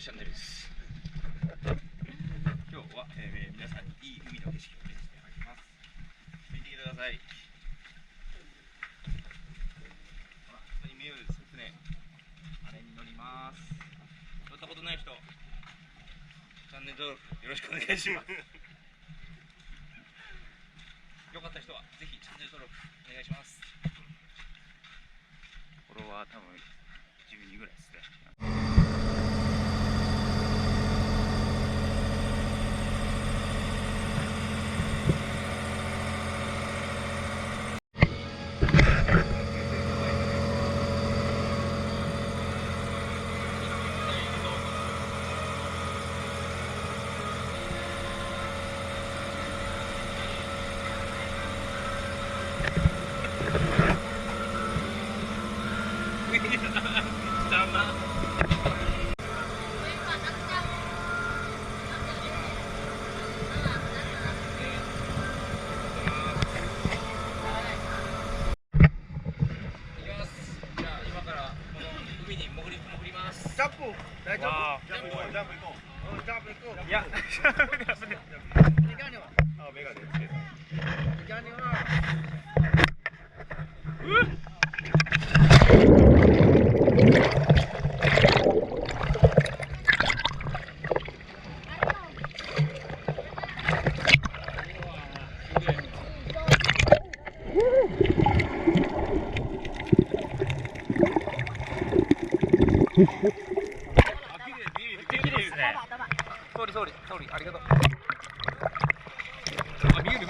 しチャンネルです。今日は、皆さんにいい海の景色を見せてあげます。見てください。ほら、ここに見える船、あれに乗ります。乗ったことない人、チャンネル登録よろしくお願いします。よかった人はぜひチャンネル登録お願いします。フォロワー多分10人ぐらいですね。ジャンプ大丈夫？ジャンプ行こう。ジャンプ行こう。ジャンプ行こう。いや、メガネは？あ、メガネつけた。メガネは。総理、ありがとう。あ、見える。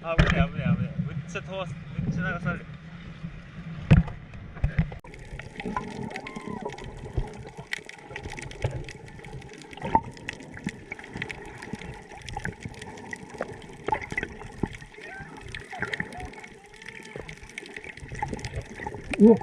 危ねえ危ねえ危ねえ。めっちゃ飛ばす、めっちゃ流される。おっ。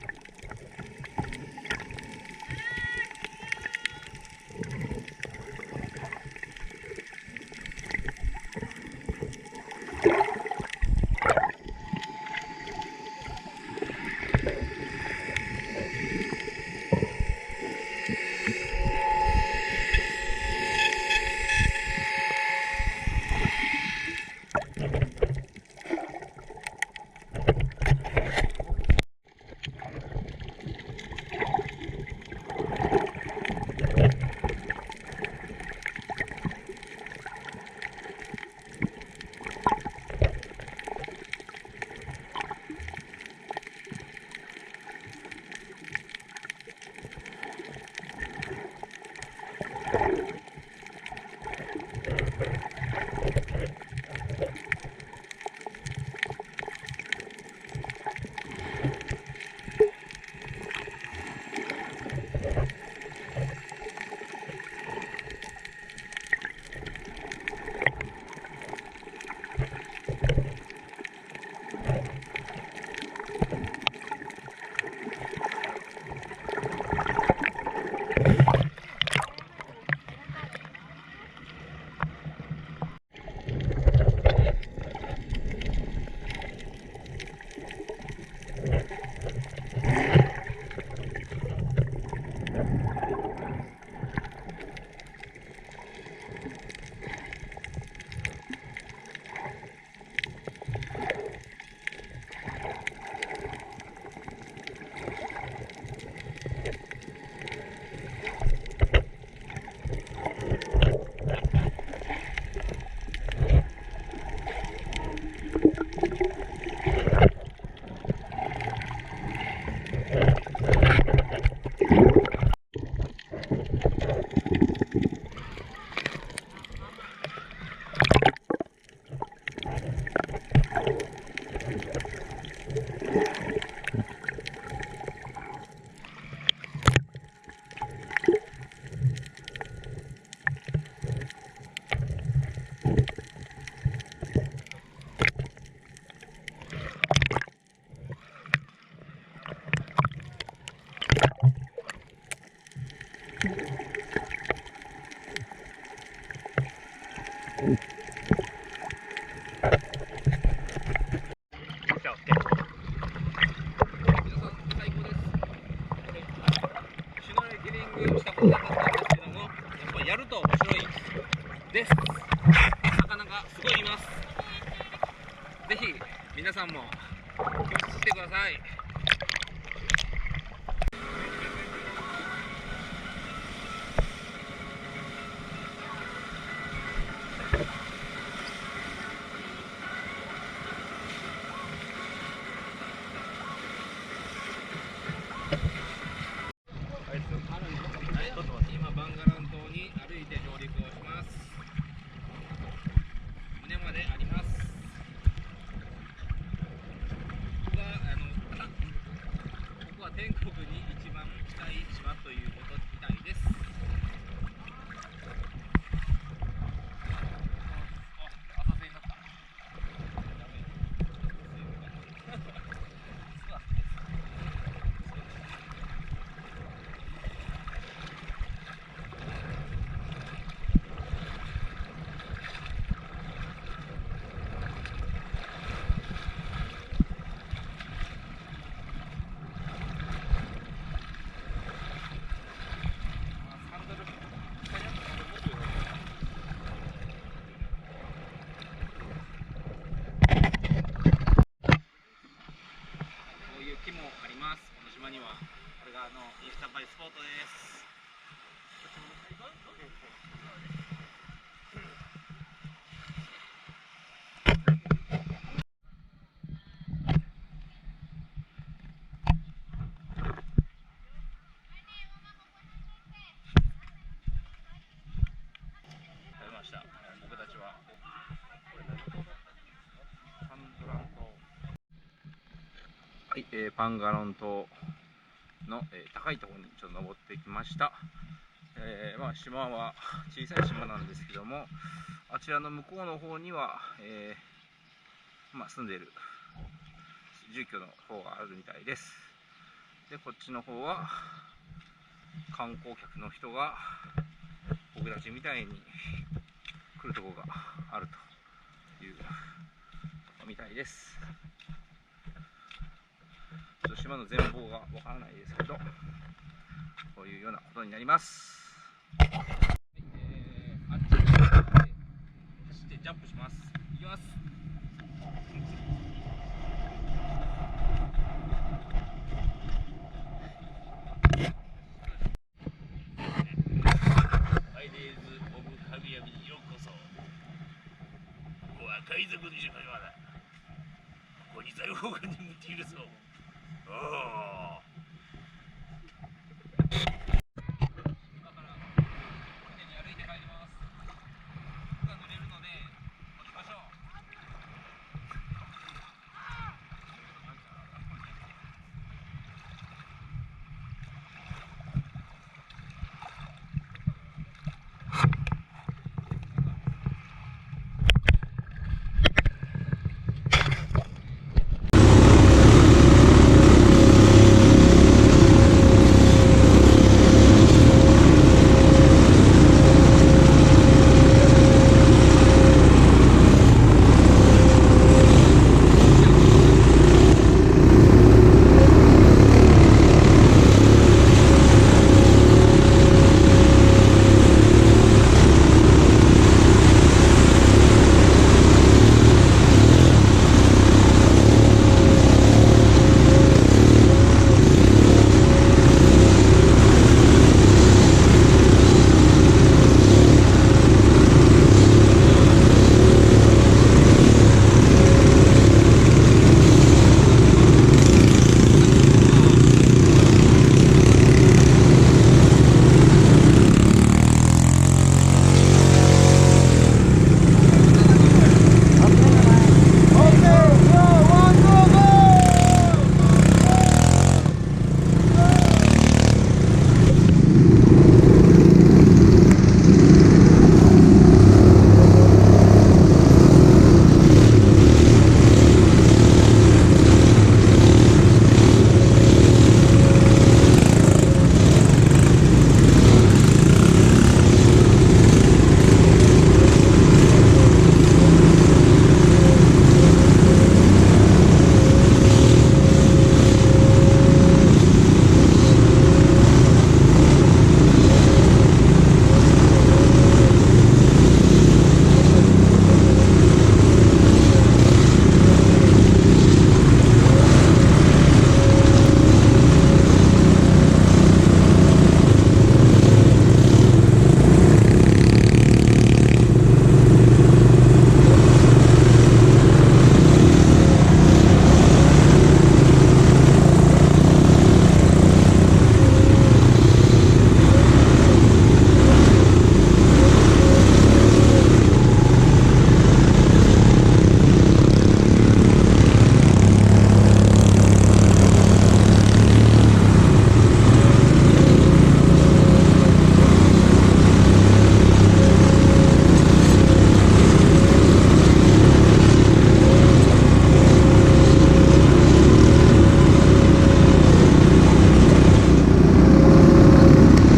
したことなかったんですけども、やっぱりやると面白いです。魚がすごいいます。ぜひ皆さんも来てください。今バンガロン島に歩いて上陸をします。胸まであります。ここは天国に一番近い島ということみたいです。浅瀬になった。木もあります。この島にはこれがインスタ映えスポットです。食べました。僕たちはパンガロン島の、高いところにちょっと登ってきました。島は小さい島なんですけども、あちらの向こうの方には、住んでいる住居の方があるみたいです。で、こっちの方は観光客の人が僕たちみたいに来るところがあるというみたいです。島の全貌がわからないですけど、こういうようなことになります。あっちに走ってジャンプします。いきます。ハイデイズ・オブ・かぐやみにようこそ。ここは海賊の島だ。ここに財宝が眠っているぞ。おお。